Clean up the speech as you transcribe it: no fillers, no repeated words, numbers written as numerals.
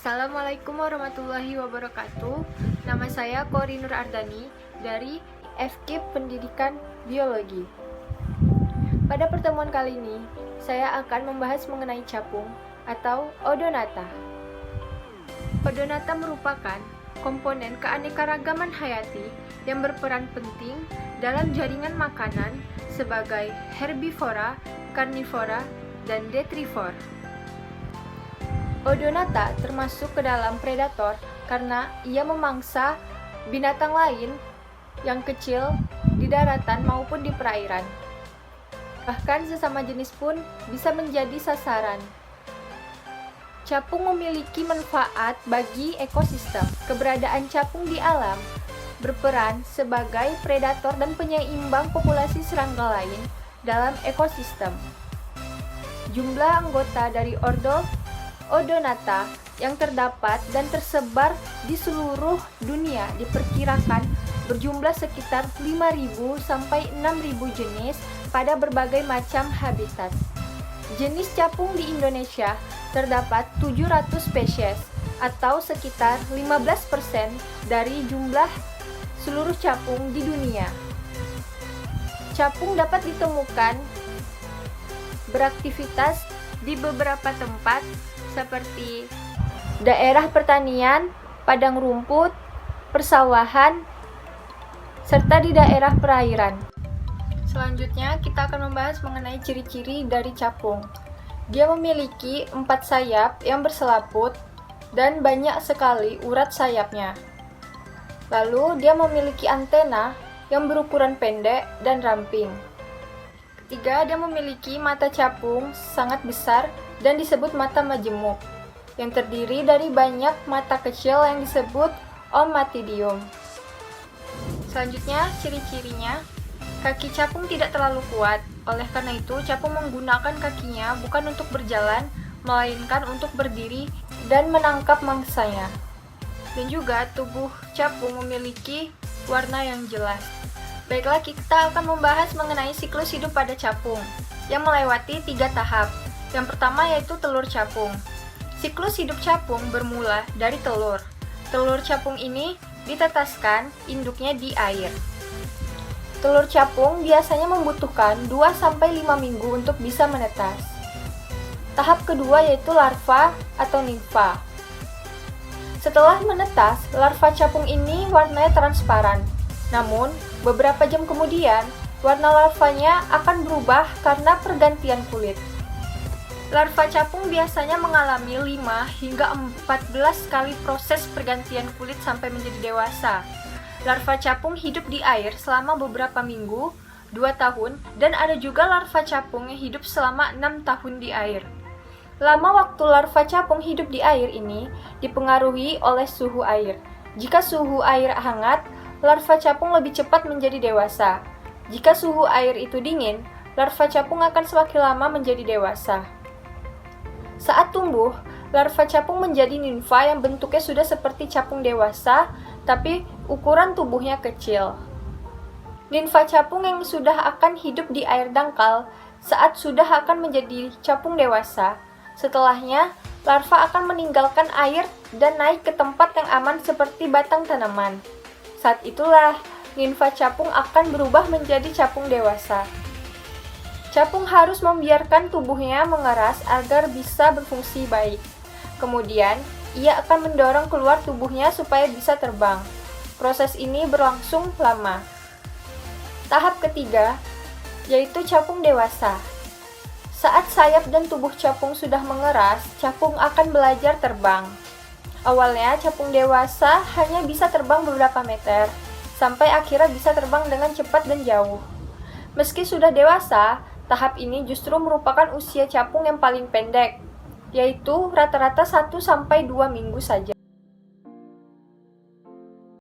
Assalamualaikum warahmatullahi wabarakatuh. Nama saya Kori Nur Ardani dari FK Pendidikan Biologi. Pada pertemuan kali ini, saya akan membahas mengenai capung atau Odonata. Odonata merupakan komponen keanekaragaman hayati yang berperan penting dalam jaringan makanan sebagai herbivora, karnivora, dan detrivora. Odonata termasuk ke dalam predator karena ia memangsa binatang lain yang kecil di daratan maupun di perairan. Bahkan sesama jenis pun bisa menjadi sasaran. Capung memiliki manfaat bagi ekosistem. Keberadaan capung di alam berperan sebagai predator dan penyeimbang populasi serangga lain dalam ekosistem. Jumlah anggota dari ordo Odonata yang terdapat dan tersebar di seluruh dunia diperkirakan berjumlah sekitar 5.000 sampai 6.000 jenis pada berbagai macam habitat. Jenis capung di Indonesia terdapat 700 spesies atau sekitar 15% dari jumlah seluruh capung di dunia. Capung dapat ditemukan beraktivitas di beberapa tempat seperti daerah pertanian, padang rumput, persawahan, serta di daerah perairan. Selanjutnya, kita akan membahas mengenai ciri-ciri dari capung. Dia memiliki 4 sayap yang berselaput dan banyak sekali urat sayapnya. Lalu, dia memiliki antena yang berukuran pendek dan ramping. Ketiga, dia memiliki mata capung sangat besar dan disebut mata majemuk, yang terdiri dari banyak mata kecil yang disebut ommatidium. Selanjutnya, ciri-cirinya, kaki capung tidak terlalu kuat. Oleh karena itu, capung menggunakan kakinya bukan untuk berjalan, melainkan untuk berdiri dan menangkap mangsanya. Dan juga tubuh capung memiliki warna yang jelas. Baiklah, kita akan membahas mengenai siklus hidup pada capung yang melewati 3 tahap. Yang pertama yaitu telur capung. Siklus hidup capung bermula dari telur. Telur capung ini ditetaskan induknya di air. Telur capung biasanya membutuhkan 2-5 minggu untuk bisa menetas. Tahap kedua yaitu larva atau nimfa. Setelah menetas, larva capung ini warnanya transparan. Namun, beberapa jam kemudian, warna larvanya akan berubah karena pergantian kulit. Larva capung biasanya mengalami 5 hingga 14 kali proses pergantian kulit sampai menjadi dewasa. Larva capung hidup di air selama beberapa minggu, 2 tahun, dan ada juga larva capung yang hidup selama 6 tahun di air. Lama waktu larva capung hidup di air ini dipengaruhi oleh suhu air. Jika suhu air hangat, larva capung lebih cepat menjadi dewasa. Jika suhu air itu dingin, larva capung akan semakin lama menjadi dewasa. Saat tumbuh, larva capung menjadi nimfa yang bentuknya sudah seperti capung dewasa, tapi ukuran tubuhnya kecil. Nimfa capung yang sudah akan hidup di air dangkal saat sudah akan menjadi capung dewasa. Setelahnya, larva akan meninggalkan air dan naik ke tempat yang aman seperti batang tanaman. Saat itulah, nimfa capung akan berubah menjadi capung dewasa. Capung harus membiarkan tubuhnya mengeras agar bisa berfungsi baik. Kemudian, ia akan mendorong keluar tubuhnya supaya bisa terbang. Proses ini berlangsung lama. Tahap ketiga, yaitu capung dewasa. Saat sayap dan tubuh capung sudah mengeras, capung akan belajar terbang. Awalnya, capung dewasa hanya bisa terbang beberapa meter, sampai akhirnya bisa terbang dengan cepat dan jauh. Meski sudah dewasa, tahap ini justru merupakan usia capung yang paling pendek, yaitu rata-rata 1-2 minggu saja.